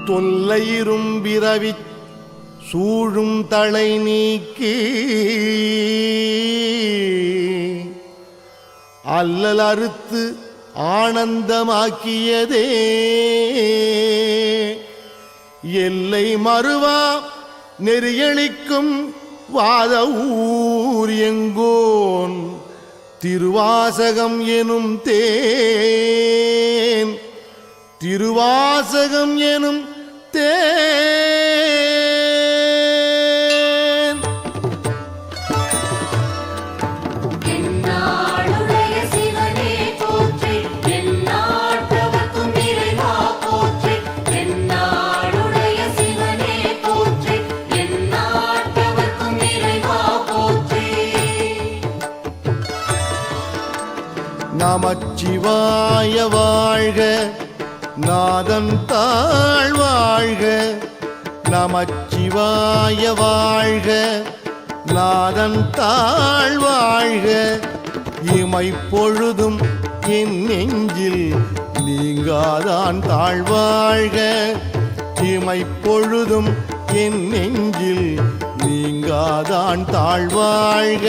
தொல்லையிரும்பிறவி சூழும் தலை நீக்கி அல்லல் அறுத்து ஆனந்தமாக்கியதே எல்லை மறுவா நெறியளிக்கும் வாத ஊர் எங்கோன் திருவாசகம் எனும் தேன் திருவாசகம் எனும் தேன் என்னாளுடைய சிவனே போற்றி எந்நாட்டவர்க்கும் இறைவா போற்றி என்னாளுடைய சிவனே போற்றி எந்நாட்டவர்க்கும் இறைவா போற்றி நமச்சிவாய வாழ்க நாதன் தாழ் வாழ்க நமச்சிவாய வாழ்க நாதன் தாழ் வாழ்க இமைப்பொழுதும் என் நெஞ்சில் நீங்காதான் தாழ்வாழ்க இமைப்பொழுதும் என் நெஞ்சில் நீங்காதான் தாழ்வாழ்க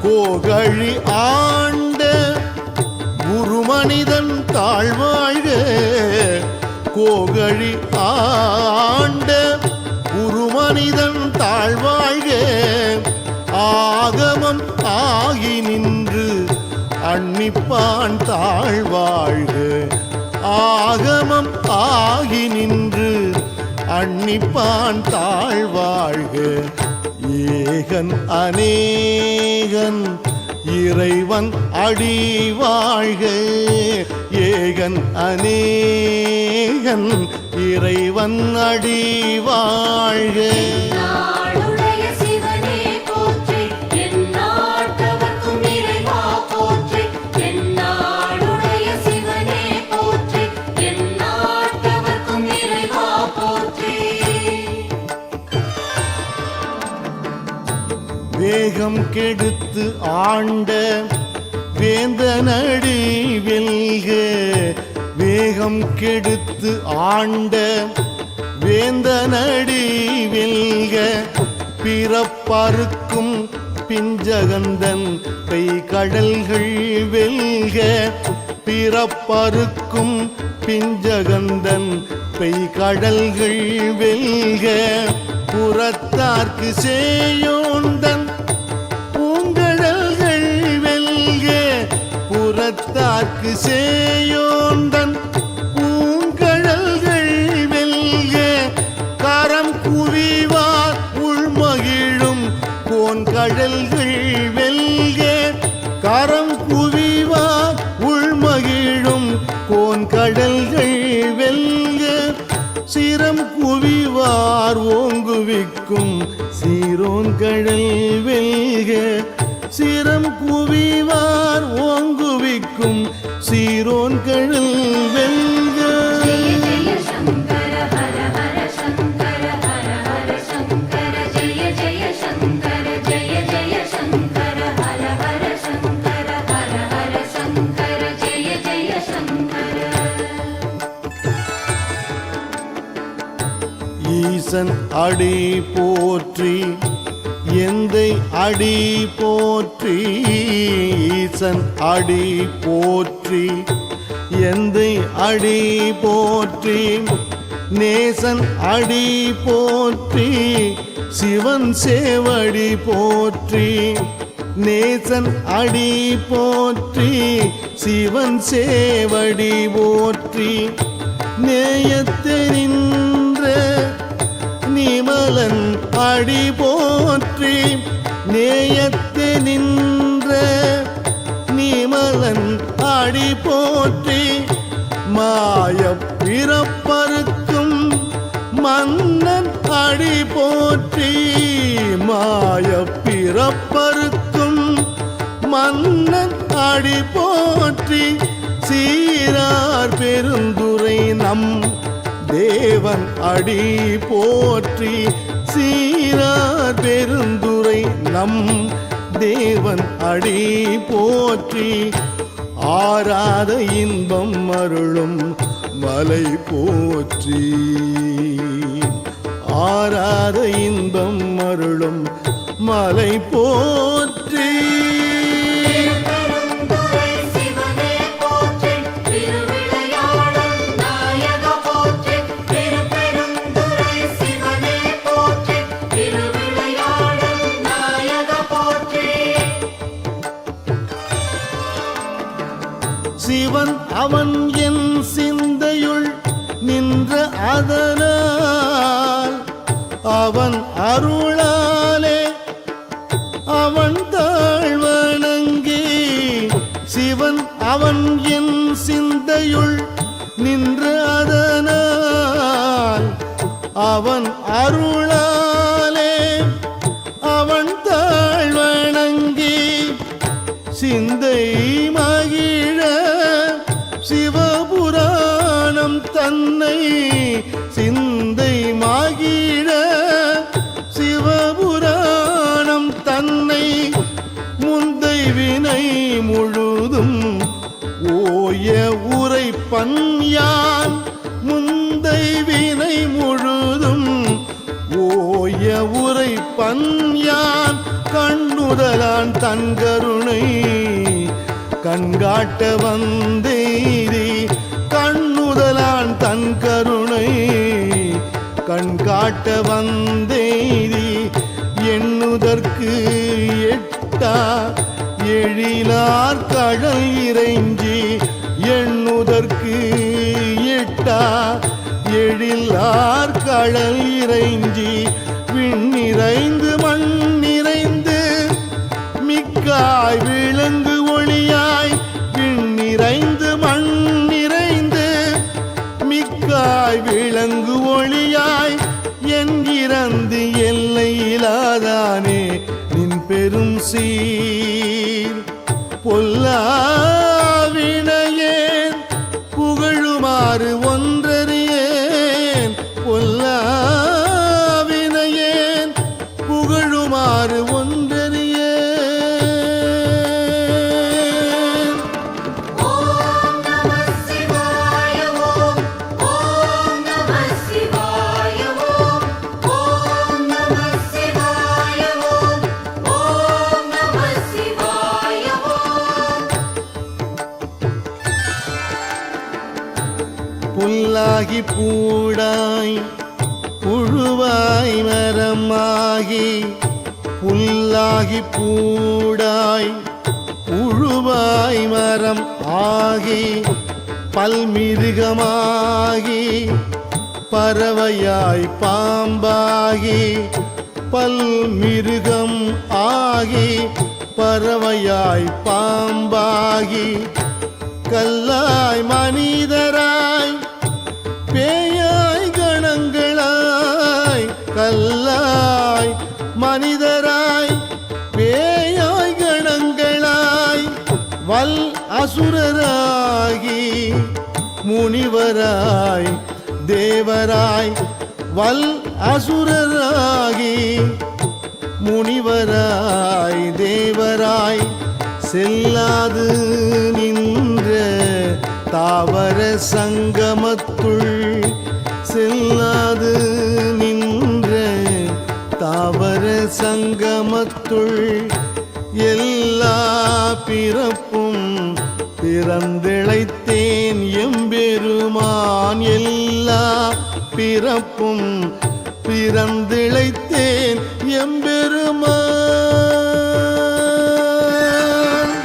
கோகழி ஆண்ட குருமனிதன் தாழ்வாழ்க கோகழி ஆண்ட குருமனிதன் தாழ்வாழ்க ஆகமம் ஆகி நின்று அன்னிப்பான் தாழ்வாழ்க ஆகமம் ஆகி நின்று அன்னிப்பான் தாழ்வாழ்க ஏகன் அநேகன் இறைவன் அடி வாழ்க ஏகன் அநேகன் இறைவன் அடி வாழ்க என்னாளுடைய சிவனே போற்றி எந்நாட்டவர்க்கும் இறைவா போற்றி என்னாளுடைய சிவனே போற்றி எந்நாட்டவர்க்கும் இறைவா போற்றி வேகம் கெடுத்து ஆண்ட வேந்தனடி வெல்க வேகம் கெடுத்து ஆண்ட வேந்தனடி வெல்க பிறப்பறுக்கும் பிஞ்சகந்தன் பெய்கடல்கள் வெல்க பிறப்பறுக்கும் பிஞ்சகந்தன் பெய்கடல்கள் வெல்க புறத்தார்க்கு சேயோந்தன் பூங்கடல்கள் வெல்க புறத்தார்க்கு சேயோந்தன் பூங்கடல்கள் வெல்க கரம் குவிவார் உள்மகிழும் கோன்கடல்கள் வெல்க கரம் குவிவார் உள்மகிழும் கோன்கடல்கள் வெல்க சிரம் குவிவார் ஓங்குவிக்கும் சீரோன் கடல் வெல்க சிரம் குவிவார் ஓங்குவிக்கும் சீரோன் கடல் வெல்க ஜெய ஜெய சங்கர ஹர ஹர சங்கர ஹர ஹர சங்கர ஜெய ஜெய சங்கர ஜெய ஜெய சங்கர ஹர ஹர சங்கர ஹர ஹர சங்கர ஜெய ஜெய சங்கர ஈசன் அடி போற்றி எந்தை அடி போற்றி ஈசன் அடி போற்றி எந்தை அடி போற்றி நேசன் அடி போற்றி சிவன் சேவடி போற்றி நேசன் அடி போற்றி சிவன் சேவடி போற்றி நேயத்தை நின்ற நிமலன் அடி போற்றி நேயத்தை நின்ற நிமலன் அடி போற்றி மாய பிறப்பறுக்கும் மன்னன் அடி போற்றி மாய பிறப்பறுக்கும் மன்னன் அடி போற்றி சீரார் பெருந்துரை நம் தேவன் அடி போற்றி சீரார் பெருந்துரை நம் தேவன் அடி போற்றி ஆராத இன்பம் அருளும் மலை போற்றி. ஆராத இன்பம் அருளும் மலை போற்றி. திருப்பெருந்துறை சிவனே போற்றி, திருவிளையாடல் நாயக போற்றி. திருப்பெருந்துறை சிவனே போற்றி, திருவிளையாடல் நாயக போற்றி. சிவன் அவன் என் சிந்தையுள் நின்ற அதனால் அவன் அருளாலே அவன் தாழ்வணங்கி. சிவன் அவன் என் சிந்தையுள் நின்ற அதனால் அவன் அருளாலே அவன் தாழ்வணங்கி. சிந்தை மகிழ சிவபுராணம் தன்னை சிந்தை மகிழ சிவபுராணம் தன்னை முந்தை வினை முழுதும் ஓய உரைப்பன் யான். முந்தை வினை முழுதும் ஓய உரைப்பன் யான். கண்ணுதலான் தன் கருணை கண்காட்ட வந்தேரி. கண்ணுதலான் தன் கருணை கண்காட்ட வந்தேரி. எண்ணுதற்கு எட்டா எழிலார் கடல் இறைஞ்சி. எண்ணுதற்கு எட்டா எழிலார் கடல் இறைஞ்சி. விண்ணிறைந்து மண் நிறைந்து மிக்காய் விளங்கு ஒளியாய். விண்ணிறைந்து மண் நிறைந்து மிக்காய் விளங்கு ஒளியாய். என் இறந்து எல்லையிலாதானே நின் பெரும் சீர். பொல்லாவினையேன் புகழுமாறு ஒன்றறியேன். பொல்லாவினையேன் புகழுமாறு ஒன்றறியேன். ஓம் நமः சிவாய ஓம். ஓம் நமः சிவாய ஓம். ஓம் நமः சிவாய ஓம். ஓம் நமः சிவாய ஓம். புல்லாகி பூடாய் புழுவாய் மரமாகி. புல்லாகி பூடாய் புழுவாய் மரம் ஆகி. பல்மிருகமாகி பறவையாய் பாம்பாகி. பல்மிருகம் ஆகி பறவையாய் பாம்பாகி. கல்லாய் மனிதராய் பேயாய் கணங்களாய். கல்லாய் மனிதராய் பேயாய் கணங்களாய். வல் அசுரராகி முனிவராய் தேவராய். வல் அசுரராகி முனிவராய் தேவராய். செல்லாது நின்ற தாவர சங்கமத்துள். செல்லாது நின்ற தாவர சங்கமத்துள். எல்லா பிறப்பும் பிறந்திழைத்தேன் எம்பெருமான். எல்லா பிறப்பும் பிறந்திழைத்தேன் எம்பெருமான்.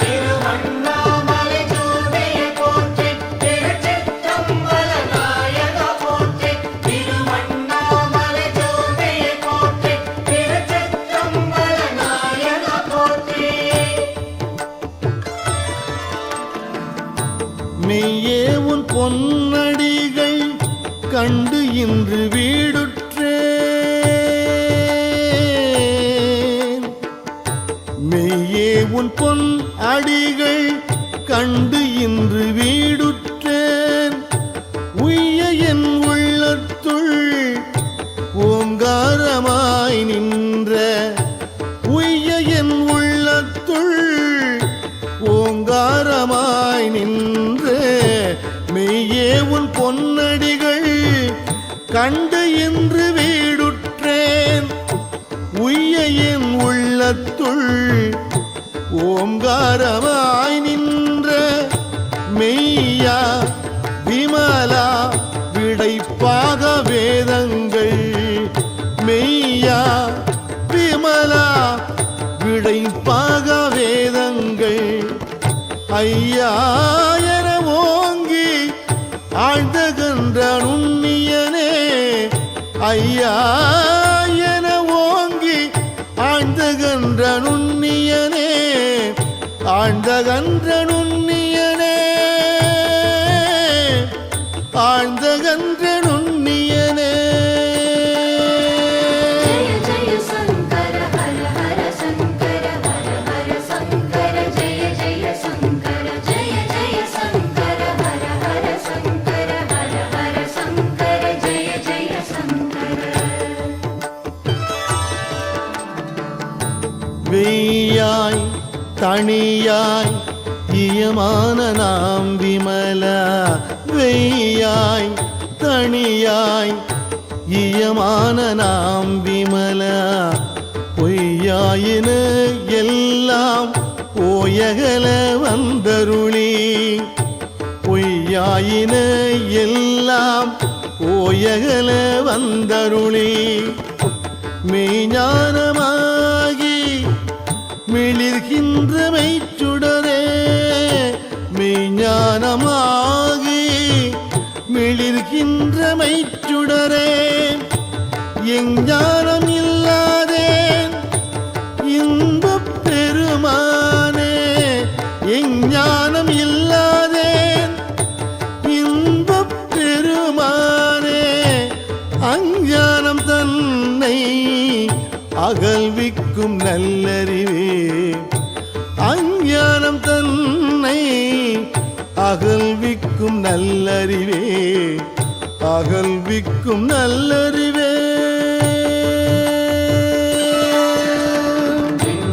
திருவண்ணாமலை ஜோதியே போற்றி, திருச்சிற்றம்பல நாயக போற்றி. திருவண்ணாமலை ஜோதியே போற்றி, திருச்சிற்றம்பல நாயக போற்றி. மெய்யே உன் பொன்னடிகள் கண்டு இன்று வீடுற்றேன். மெய்யே உன் பொன் அடிகள் கண்டு இன்று வீடுற்றேன். உய்ய என் உள்ளத்துள் ஓங்காரமாய் நின்ற. உய்ய என் உள்ளத்துள் ஓங்காரமாய் நின்ற. மெய்யே உன் பொன்னடிகள் கண்டு இன்று வீடுற்றேன். உய்ய என் உள்ளத்துள் ஓங்காரமாய் நின்ற மெய்யா விமலா விடைப்பாக வேதங்கள். மெய்யா விமலா விடைப்பாக வேதங்கள். ஐயா என ஓங்கி ஆழ்ந்தகன்ற நுண்ணியனே. ஐயா என ஓங்கி ஆழ்ந்தகன்ற நுண்ணியனே. ஆழ்ந்தகன்ற நுண்ணியனே. ஆழ்ந்தகன்ற நுண்ணியனே. जय जय शंकर हर हर शंकर हर हर शंकर जय जय शंकर जय जय शंकर हर हर शंकर हर हर शंकर जय जय शंकर. வெய்யாய் தனியாய் இயமான நாம் விமலா. வெய்யாய் தனியாய் இயமான நாம் விமலா. பொய்யாயின எல்லாம் போயகல வந்தருளி. பொய்யாயின எல்லாம் போயகல வந்தருளி. மெய்ஞானமாகி மிளிர்கின்ற மெய்ச்சுடரே. மெய்ஞானமாகி மிளிர்கின்ற மெய்ச்சுடரே. எஞ்ஞானம் இல்லாதேன் இன்பப் பெருமானே. எஞ்ஞானம் இல்லாதேன் இன்பப் பெருமானே. அஞ்ஞானம் தன்னை அகல்விக்கும் நல்லறிவே. அஞ்ஞானம் தன்னை அகல்விக்கும் நல்லறிவே. அகல்விக்கும் நல்லறிவே.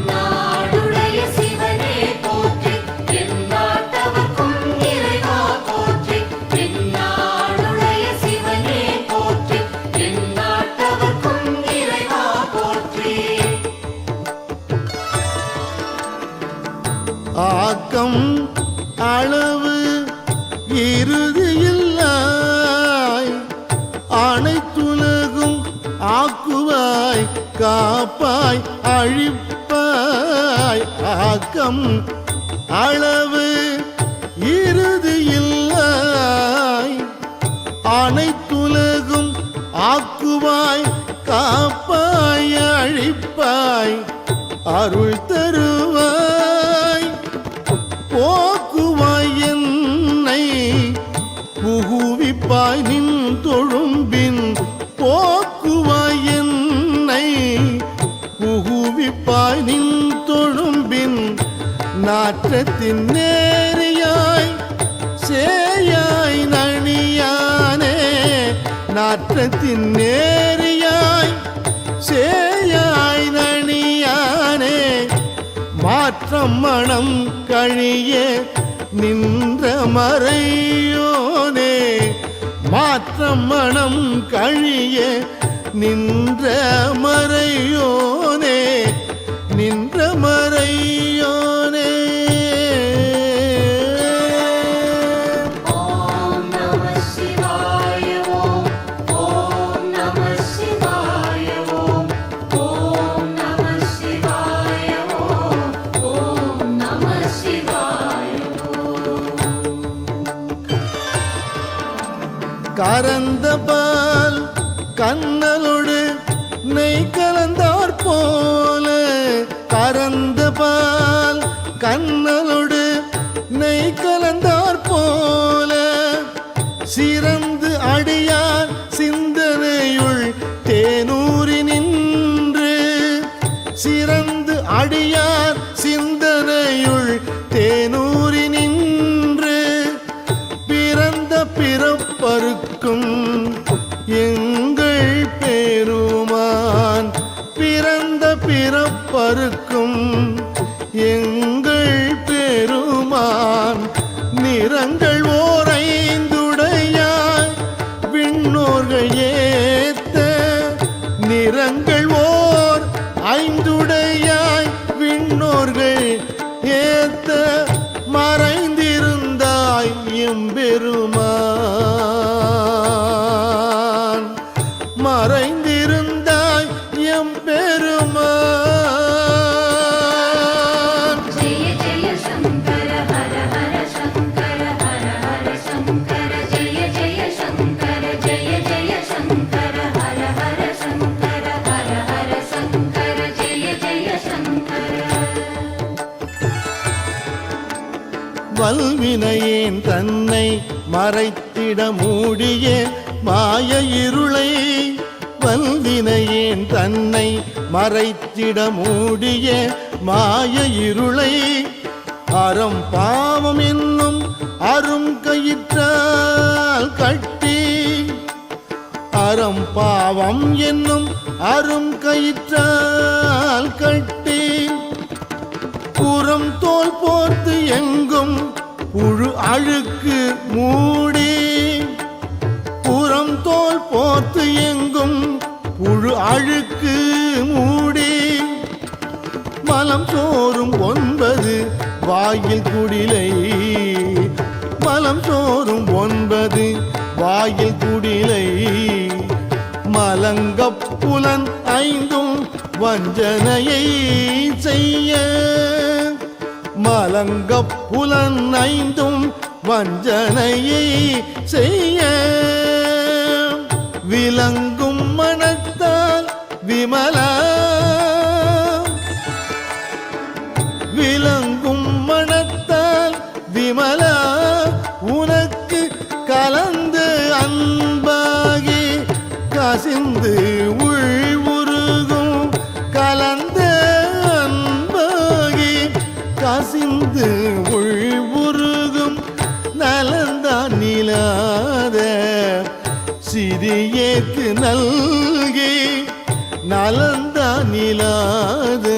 நாடுடைய சிவனே போற்றி எந்நாட்டவர்க்கும் இறைவா போற்றி. நாடுடைய சிவனே போற்றி எந்நாட்டவர்க்கும் இறைவா போற்றி. ஆக்கம் அளவு இறுதியில்லாய் அனைத்துலகும் ஆக்குவாய் காப்பாய் அழிப்பாய். ஆக்கம் அளவு இறுதியில்லாய் அனைத்துலகும் ஆக்குவாய் காப்பாய் அழிப்பாய். அருள் தருவாய் போக்குவாய் என்னை புகுவிப்பாய் நின் தொழும்பின். போக்குவாய் என்னை புகுவிப்பாய் நின் தொழும்பின். நாற்றத்தின் நேரியாய் சேயாய் நணியானே. நாற்றத்தின் நேரியாய் சேயாய் நணியானே. மாற்றம் மனம் கழிய நின்ற மறையோனே. மாற்றம் மனம் கழிய நின்ற மறையோனே. நின்ற மறையோனே. ஓம் நம சிவாய ஓம். ஓம் நம சிவாய ஓம். ஓம் நம சிவாய ஓம். ஓம் நம சிவாய கரந்த பால் கண்ணலோடு நெய் கலந்தார் போல. கரந்த பால் கண்ணலோடு நெய் கலந்தார் போல. சிறந்து அடியார் சிந்தனையுள் தேனூரி நின்று. சிறந்து அடியார் சிந்தனையுள் தேனூரி நின்று. பிறந்த பிறப்பருக்கும் எங்கள் பெருமான். பிறந்த பிறப்பருக்கும் எங்கள் பெருமான். நிறங்கள் ஓரைந்துடையான் வல்வினையேன் தன்னை மறைத்திட மூடிய மாய இருளை, வல்வினையேன் தன்னை மறைத்திட மூடிய மாய இருளை, அறம் பாவம் என்னும் அரும் கயிற்றால் கட்டி, அறம் பாவம் என்னும் அரும் கயிற்றால் கட்டி, புறம் தோல் போர்த்து எங்கும் புழு அழுக்கு மூடி, புறம் தோல் போர்த்து எங்கும் புழு அழுக்கு மூடி, மலம் சோறும் 9 வாயில் குடிலை, மலம் சோறும் 9 வாயில் குடிலை, மலங்கப் புலன் 5 வஞ்சனையை செய்ய, மலங்கப் புலன் 5 வஞ்சனையை செய்ய, விளங்கும் மனத்தால் விமலா, விளங்கும் மனத்தால் விமலா, உனக்கு கலந்து அன்பாகி கசிந்து உள்வுருகும், கலந்த அன்பாகி கசிந்து உள்வுருகும், நலந்தான் நிலாத சிறியேற்கு நல்கி, நலந்தான் நிலாத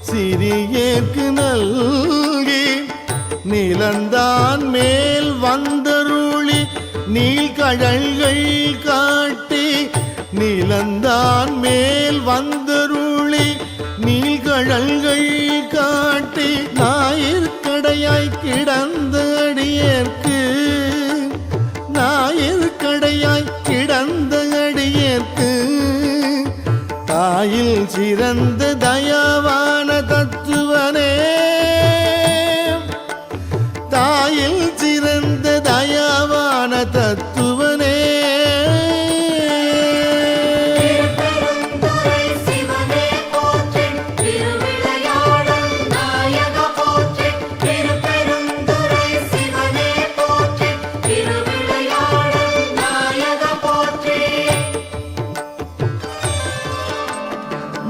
சிறியேற்கு நல்கி, நிலந்தான் மேல் வந்தருளி நீழ்கழல்கள் காட்டி, நிலந்தான் மேல் வந்தருளி நீழ்கழல்கள் காட்டி, ஞாயிற்கடையாய் கிடந்த அடியேற்கு, ஞாயிற்கடையாய் கிடந்த அடியேற்கு, தாயில் சிறந்த தயாவான தத்துவனே, தாயில் சிறந்த தயாவான தத்துவனே, திருப்பெருந்துறை சிவனே போற்றி, திருவிளையாடல் நாயக போற்றி, திருப்பெருந்துறை சிவனே போற்றி, திருவிளையாடல் நாயக போற்றி.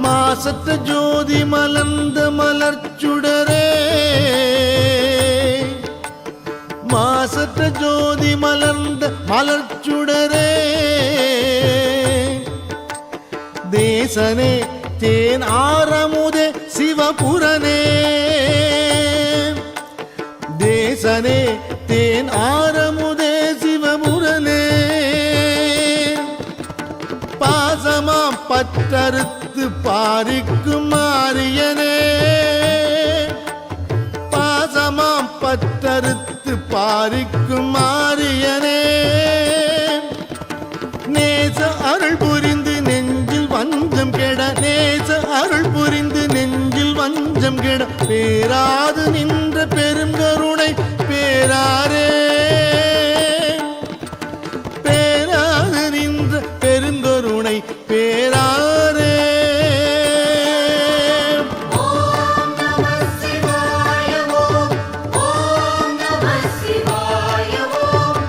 மாசற்ற ஜோதி மலர்ந்த மலர்ச்சுடரே, மாசற்ற ஜோதி மலர்ந்த மலர்ச்சுடரே, தேசனே தேன் ஆரமுதே சிவபுரனே, தேசனே தேன் ஆரமுதே சிவபுரனே, பாசமாம் பற்றறுத்து பாரிக்கும் மாரியனே, பாசமாம் பற்றறுத்து பாரிக்கும் மாரியனே, நேச அருள் புரிந்து நெஞ்சில் வஞ்சம் கெட, நேச அருள் புரிந்து நெஞ்சில் வஞ்சம் கெட, பேராது நின்ற பெரும் கருணை பேராரே, பேராது நின்ற பெருங்கருணை பேராரே. ஓம் நம சிவாய ஓம், ஓம் நம சிவாய ஓம்,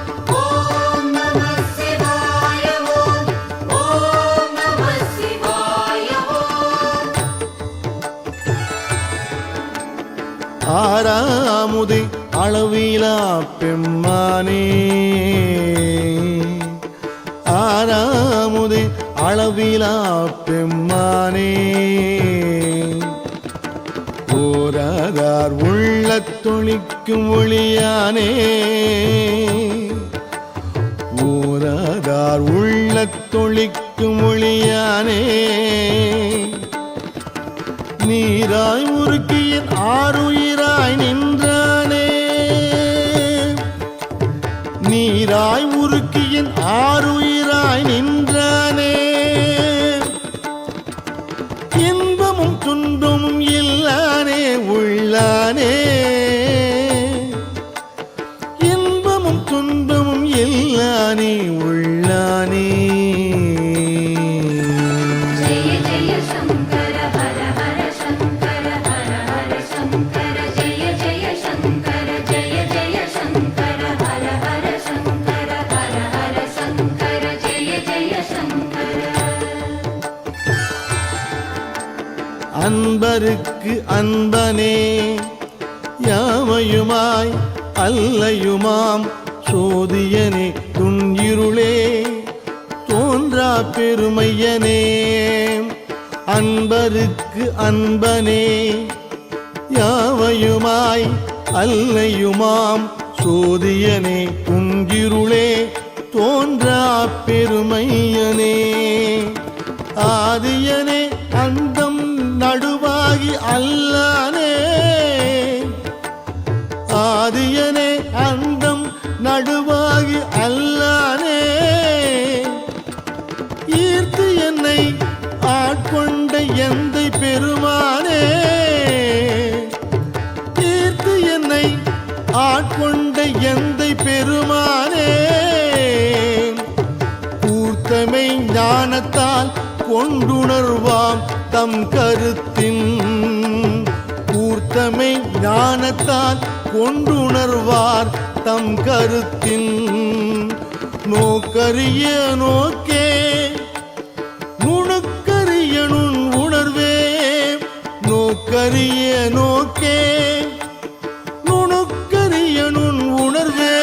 ஓம் நம சிவாய ஓம், ஓம் நம சிவாய ஓம். ஆறாமுதே அளவிலா பெம்மானே, ஆறாமுதே அளவிலா பெம்மானே, ஓராதார் உள்ளத் தொழிக்கும் ஒளியானே, ஓராதார் உள்ளத் தொழிக்கும் ஒளியானே, நீராய் உருக்கியின் ஆருயிராய் நின்றானே, நீராய் உருக்கியின் ஆருயிராய் நின்றானே, இன்பமும் துன்பமும் இல்லானே உள்ளானே, இன்பமும் துன்பமும் இல்லானே உள்ளானே. ஜெய ஜெய சங்கர ஹர ஹர சங்கர ஹர ஹர சங்கர, ஜெய ஜெய சங்கர, ஜெய அன்பருக்கு அன்பனே யாவையுமாய் அல்லையுமாம் சோதியனே துன்னிருளே தோன்றா பெருமையனே அன்பருக்கு அன்பனே யாவையுமாய் அல்லையுமாம் சோதியனே துன்னிருளே தோன்றா பெருமையனே ஆதியனே அந்தம் நடுவாகி அல்லானே ஆதியனே அந்தம் நடுவாகி அல்லானே ஈர்த்து என்னை ஆட்கொண்ட எந்தை பெருமானே ஈர்த்து என்னை ஆட்கொண்ட எந்தை பெருமானே கூர்த்தமை ஞானத்தால் கொண்டுணர்வாம் தம் கருத்தின் கூர்த்தமை ஞானத்தால் கொண்டுணர்வார் தம் கருத்தின் நோக்கரிய நோக்கே நுணுக்கரிய நுண் உணர்வே நோக்கரிய நோக்கே நுணுக்கரிய நுண் உணர்வே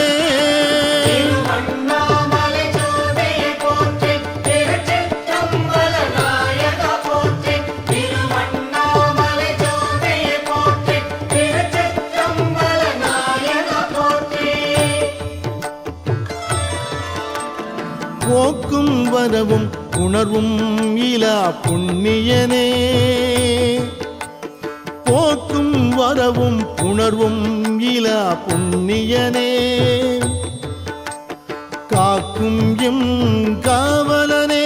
போக்கும் வரவும் உணர்வும் இலா புண்ணியனே போக்கும் வரவும் உணர்வும் இலா புண்ணியனே காக்கும் எம் காவலனே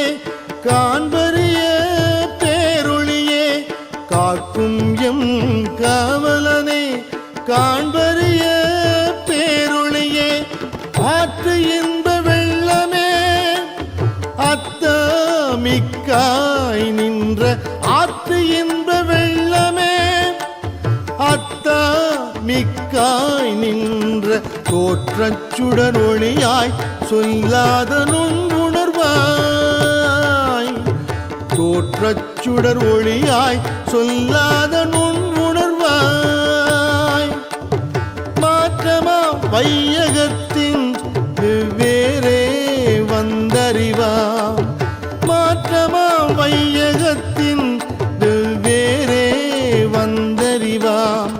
காண்பரிய பேரொளியே காக்கும் எம் காவலனே காண்பரிய பேரொளியே ஆற்று இன்ப வெள்ளமே அத்தமிக்காய் நின்ற ஆற்று இன்ப வெள்ளமே அத்தமிக்காய் நின்ற தோற்றச் சுடர் ஒளியாய் சொல்லாத நுண்ணுணர்வாய் தோற்றச் சுடர் ஒளியாய் சொல்லாத நுண்ணுணர்வாய் மாற்றமா வையகத்தின் வெவ்வேறே வந்தறிவாம் மாற்றமா வையகத்தின் வெவ்வேறே வந்தறிவாம்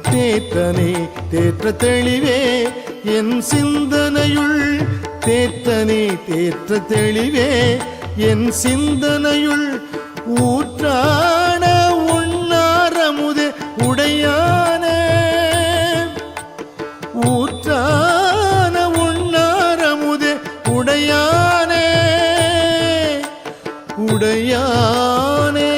தேற்றனே தேற்ற தெளிவே என் சிந்தனையுள் தேற்றனே தேற்ற தெளிவே என் சிந்தனையுள் ஊற்றான உண்ணாரமுதே உடையானே ஊற்றான உண்ணாரமுதே உடையானே உடையானே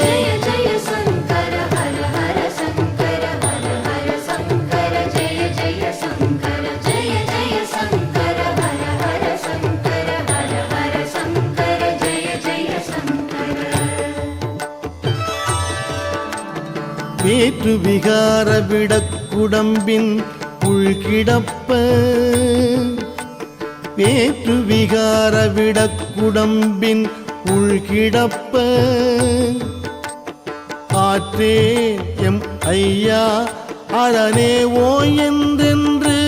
जय जय शंकर हर हर शंकर हर हर शंकर जय जय शंकर जय जय शंकर हर हर शंकर हर हर शंकर जय जय शंकर வேற்று விகார விடக்குடம்பின் உள்கிடப்ப வேற்று விகார விடக்குடம்பின் உள்கிடப்ப ஆற்றே எம் ஐயா அரணே ஓ என்றென்று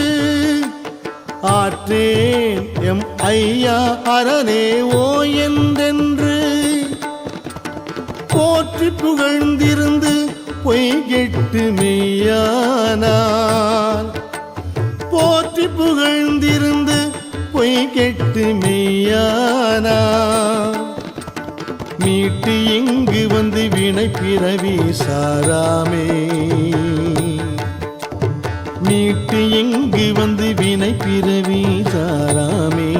ஆற்றேன் எம் ஐயா அரணே ஓ என்றென்று போற்றி புகழ்ந்திருந்து பொய் கெட்டு மெய்யானார் போற்றி புகழ்ந்திருந்து பொய் கெட்டு மெய்யானார் மீட்டு இங்கு வந்து வினை பிறவி சாராமே மீட்டு இங்கு வந்து வினை பிறவி சாராமே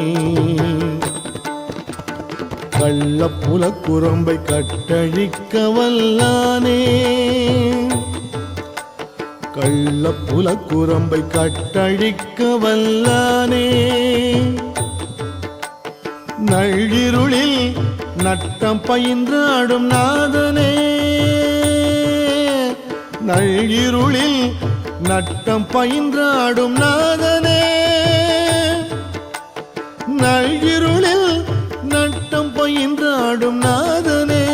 கள்ளப்புல குரம்பை கட்டழிக்க வல்லானே கள்ளப்புல குரம்பை கட்டழிக்க வல்லானே நள்ளிருளில் நட்டம் பயின்றாடும் நாதனே நள்ளிருளில் நட்டம் பயின்றாடும் நாதனே நள்ளிருளில் நட்டம் பயின்றாடும் நாதனே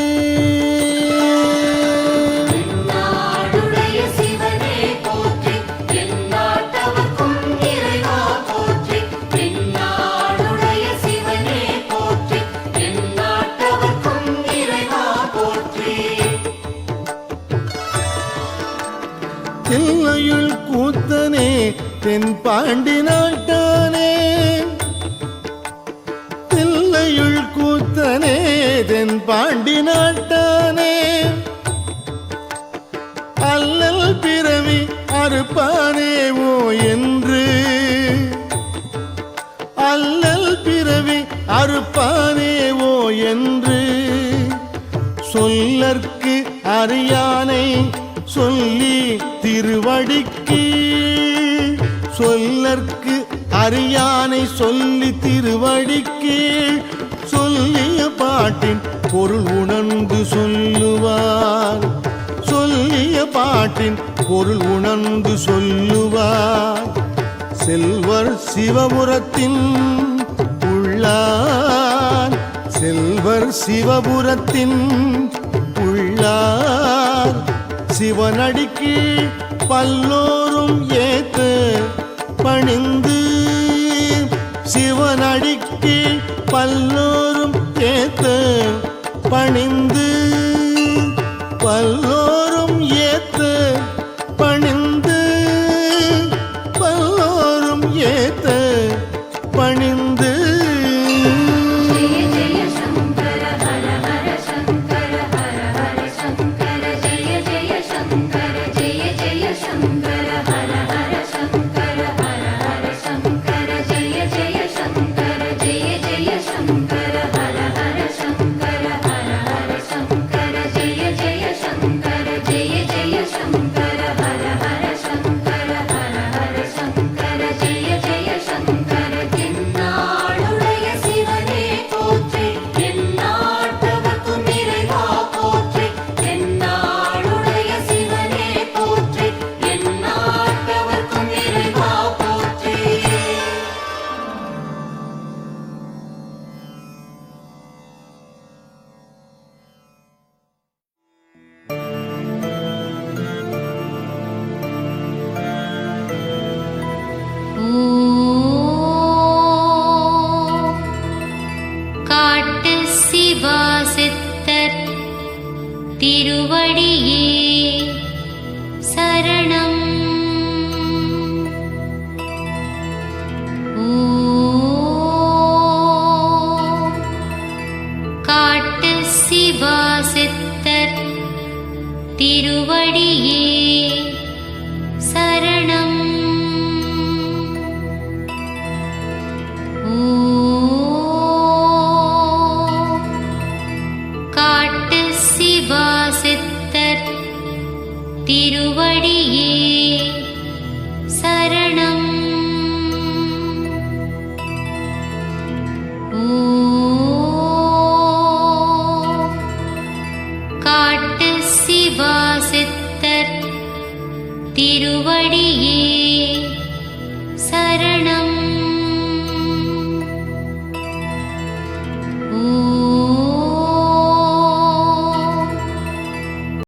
தென்பாண்டி நாட்டானே தில்லையுள் கூத்தனே தென்பாண்டி நாட்டானே அல்லல் பிறவி அறுப்பானேவோ என்று அல்லல் பிறவி அறுப்பானேவோ என்று சொல்லற்கு அறியானை சொல்லி திருவடிக்கு சொல்லற்கு அறியானை சொல்லி திருவடிக்கு சொல்லிய பாட்டின் பொருள் உணர்ந்து சொல்லுவார் சொல்லிய பாட்டின் பொருள் உணர்ந்து சொல்லுவார் செல்வர் சிவபுரத்தின் உள்ளார் செல்வர் சிவபுரத்தின் உள்ளார் சிவனடிக்கு பல்லோரும் ஏத்து பணிந்து சிவனடிக்கு பல்லோரும் ஏத்து பணிந்து பல்லோரும் ஏத்து பணிந்து பல்லோரும் ஏத்து பணிந்து ஜெய ஜெய சங்கர ஹர ஹர சங்கர ஹர ஹர சங்கர ஜெய ஜெய சங்கர ஜெய ஜெய சங்கர ஹர ஹர சங்கர ஹர ஹர சங்கர ஜெய ஜெய சங்கர ஜெய ஜெய சங்கர ஹர ஹர சங்கர ஹர ஹர சங்கர ஜெய ஜெய சங்கர ஜெய ஜெய சங்கர ஹர ஹர சங்கர ஹர ஹர சங்கர ஜெய ஜெய சங்கர என்னாளுடைய சிவனே போற்றி எந்நாட்டவர்க்கும் இறைவா போற்றி என்னாளுடைய சிவனே போற்றி எந்நாட்டவர்க்கும் இறைவா போற்றி காட்டு சிவாசித்தர் திருவடியே சரணம் காட்டு சிவாசித்தர் திருவடியே சரணம் காட்டு சிவாசித்தர் திருவடியே